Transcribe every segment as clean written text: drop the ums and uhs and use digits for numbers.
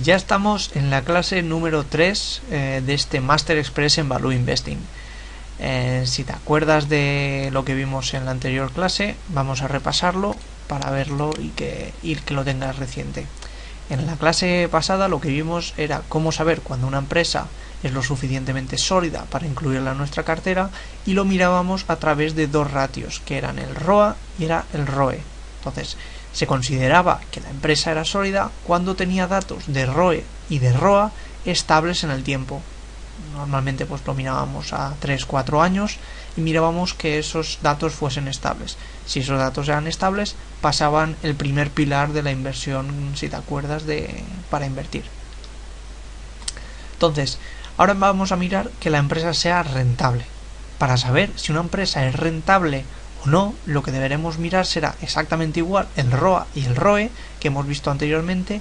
ya estamos en la clase número 3 de este Master Express en Value Investing. Si te acuerdas de lo que vimos en la anterior clase, vamos a repasarlo para verlo y que lo tengas reciente. En la clase pasada lo que vimos era cómo saber cuando una empresa es lo suficientemente sólida para incluirla en nuestra cartera, y lo mirábamos a través de dos ratios, que eran el ROA y era el ROE. Entonces, se consideraba que la empresa era sólida cuando tenía datos de ROE y de ROA estables en el tiempo. Normalmente pues lo mirábamos a 3-4 años y mirábamos que esos datos fuesen estables. Si esos datos eran estables, pasaban el primer pilar de la inversión, si te acuerdas, para invertir. Entonces, ahora vamos a mirar que la empresa sea rentable. Para saber si una empresa es rentable o no, lo que deberemos mirar será exactamente igual el ROA y el ROE que hemos visto anteriormente,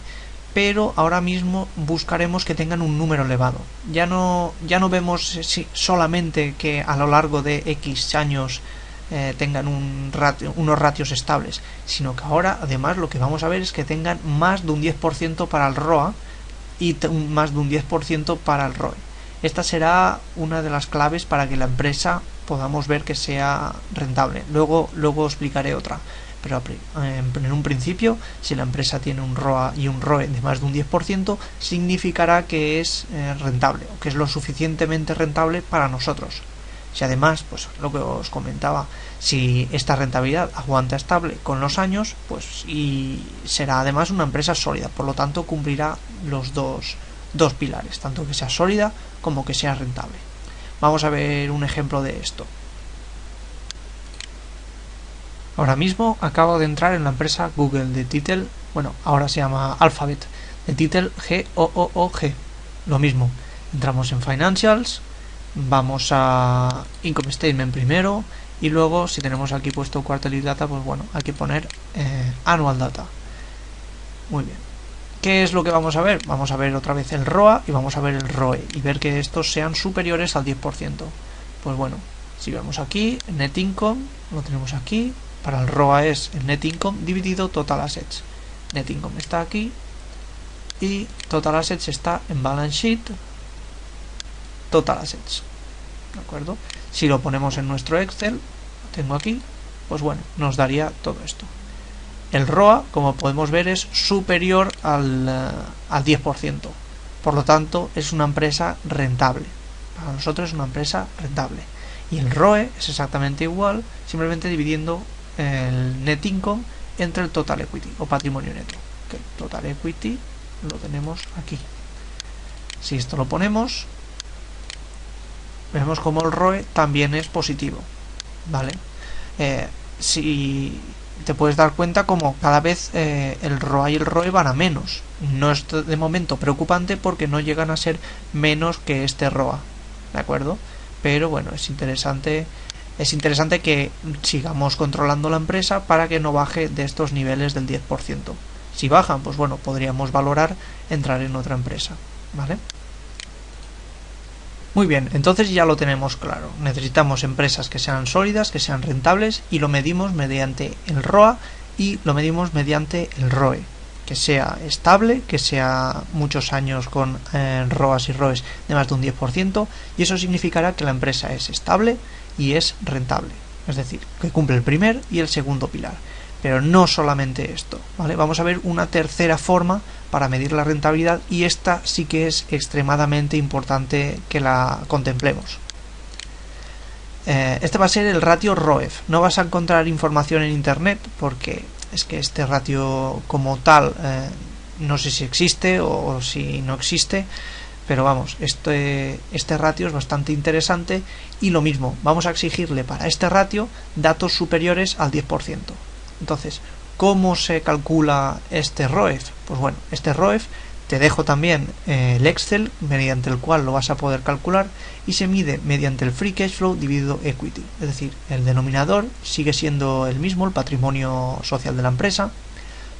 pero ahora mismo buscaremos que tengan un número elevado. Ya no vemos solamente que a lo largo de X años tengan unos ratios estables, sino que ahora además lo que vamos a ver es que tengan más de un 10% para el ROA y más de un 10% para el ROE. Esta será una de las claves para que la empresa podamos ver que sea rentable. Luego explicaré otra. Pero en un principio, si la empresa tiene un ROA y un ROE de más de un 10%, significará que es rentable, o que es lo suficientemente rentable para nosotros. Si además, pues lo que os comentaba, si esta rentabilidad aguanta estable con los años, pues y será además una empresa sólida, por lo tanto cumplirá los dos pilares, tanto que sea sólida como que sea rentable. Vamos a ver un ejemplo de esto. Ahora mismo acabo de entrar en la empresa Google de title, bueno, ahora se llama Alphabet, de title GOOG. Lo mismo, entramos en Financials, vamos a Income Statement primero, y luego si tenemos aquí puesto Quarterly Data, pues bueno, hay que poner Annual Data. Muy bien. ¿Qué es lo que vamos a ver? Vamos a ver otra vez el ROA y vamos a ver el ROE y ver que estos sean superiores al 10%. Pues bueno, si vemos aquí, Net Income, lo tenemos aquí. Para el ROA es el Net Income dividido Total Assets. Net Income está aquí y Total Assets está en Balance Sheet, Total Assets. ¿De acuerdo? Si lo ponemos en nuestro Excel, lo tengo aquí, pues bueno, nos daría todo esto. El ROA, como podemos ver, es superior al 10%. Por lo tanto, es una empresa rentable. Para nosotros es una empresa rentable. Y el ROE es exactamente igual, simplemente dividiendo el Net Income entre el Total Equity o patrimonio neto. Que el Total Equity lo tenemos aquí. Si esto lo ponemos, vemos como el ROE también es positivo, ¿vale? Si te puedes dar cuenta como cada vez el ROA y el ROE van a menos. No es de momento preocupante porque no llegan a ser menos que este ROA, ¿de acuerdo? Pero bueno, es interesante que sigamos controlando la empresa para que no baje de estos niveles del 10%. Si bajan, pues bueno, podríamos valorar entrar en otra empresa, ¿vale? Muy bien, entonces ya lo tenemos claro. Necesitamos empresas que sean sólidas, que sean rentables, y lo medimos mediante el ROA y lo medimos mediante el ROE. Que sea estable, que sea muchos años con ROAs y ROEs de más de un 10%, y eso significará que la empresa es estable y es rentable. Es decir, que cumple el primer y el segundo pilar. Pero no solamente esto, ¿vale? Vamos a ver una tercera forma para medir la rentabilidad, y esta sí que es extremadamente importante que la contemplemos. Este va a ser el ratio ROEF. No vas a encontrar información en internet porque es que este ratio como tal no sé si existe o si no existe, pero vamos, este ratio es bastante interesante, y lo mismo, vamos a exigirle para este ratio datos superiores al 10%. Entonces, ¿cómo se calcula este ROEF? Pues bueno, este ROEF te dejo también el Excel mediante el cual lo vas a poder calcular, y se mide mediante el Free Cash Flow dividido Equity. Es decir, el denominador sigue siendo el mismo, el patrimonio social de la empresa,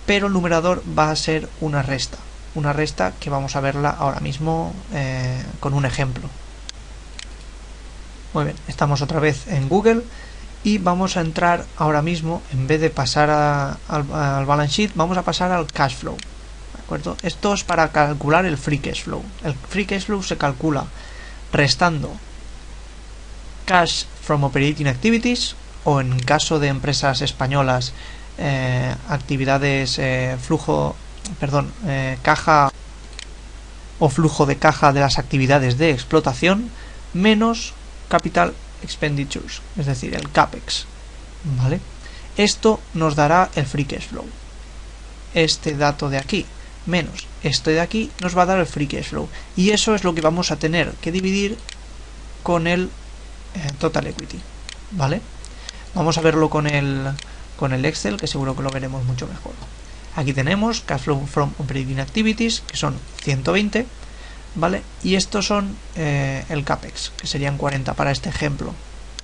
pero el numerador va a ser una resta que vamos a verla ahora mismo con un ejemplo. Muy bien, estamos otra vez en Google y vamos a entrar ahora mismo, en vez de pasar al balance sheet, vamos a pasar al cash flow. ¿De acuerdo? Esto es para calcular el free cash flow. El free cash flow se calcula restando cash from operating activities, o en caso de empresas españolas, actividades caja o flujo de caja de las actividades de explotación, menos capital expenditures, es decir, el CAPEX, ¿vale? Esto nos dará el free cash flow. Este dato de aquí menos este de aquí nos va a dar el free cash flow, y eso es lo que vamos a tener que dividir con el total equity, ¿vale? Vamos a verlo con el Excel, que seguro que lo veremos mucho mejor. Aquí tenemos cash flow from operating activities, que son 120, ¿vale? Y estos son el CAPEX, que serían 40 para este ejemplo,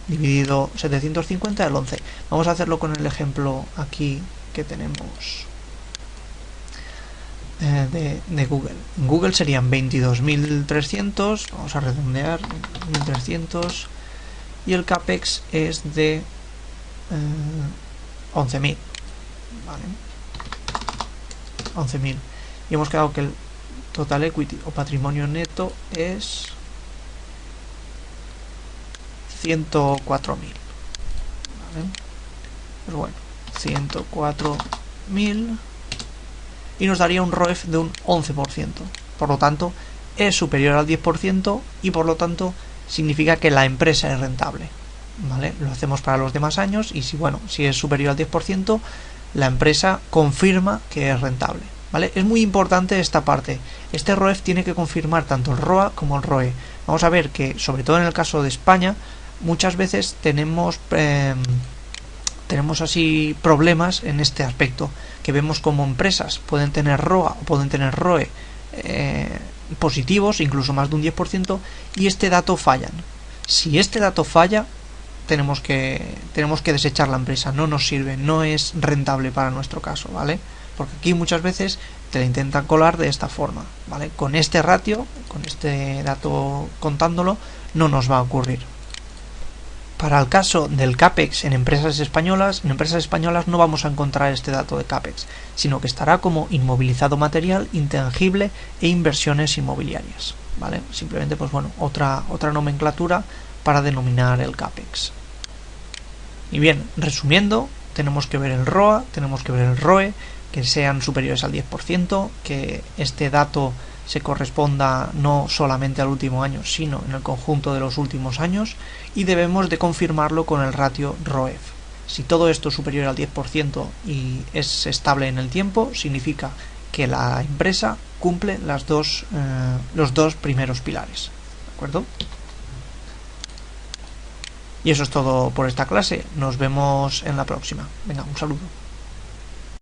dividido 750 al 11. Vamos a hacerlo con el ejemplo aquí que tenemos de Google. En Google serían 22.300, vamos a redondear, 1.300, y el CAPEX es de 11.000, ¿vale? 11.000. Y hemos quedado que el total equity o patrimonio neto es 104.000, ¿vale? Pues bueno, 104.000, y nos daría un ROEF de un 11%. Por lo tanto, es superior al 10%, y por lo tanto significa que la empresa es rentable, ¿vale? Lo hacemos para los demás años, y si es superior al 10%, la empresa confirma que es rentable, ¿vale? Es muy importante esta parte. Este ROEF tiene que confirmar tanto el ROA como el ROE. Vamos a ver que, sobre todo en el caso de España, muchas veces tenemos así problemas en este aspecto, que vemos como empresas pueden tener ROA o pueden tener ROE positivos, incluso más de un 10%, y este dato fallan. Si este dato falla, tenemos que desechar la empresa, no nos sirve, no es rentable para nuestro caso, ¿vale? Porque aquí muchas veces te la intentan colar de esta forma, ¿vale? Con este ratio, con este dato contándolo, no nos va a ocurrir. Para el caso del CAPEX en empresas españolas no vamos a encontrar este dato de CAPEX, sino que estará como inmovilizado material, intangible e inversiones inmobiliarias, ¿vale? Simplemente, pues bueno, otra nomenclatura para denominar el CAPEX. Y bien, resumiendo, tenemos que ver el ROA, tenemos que ver el ROE, que sean superiores al 10%, que este dato se corresponda no solamente al último año, sino en el conjunto de los últimos años, y debemos de confirmarlo con el ratio ROEF. Si todo esto es superior al 10% y es estable en el tiempo, significa que la empresa cumple los dos primeros pilares, ¿de acuerdo? Y eso es todo por esta clase. Nos vemos en la próxima. Venga, un saludo.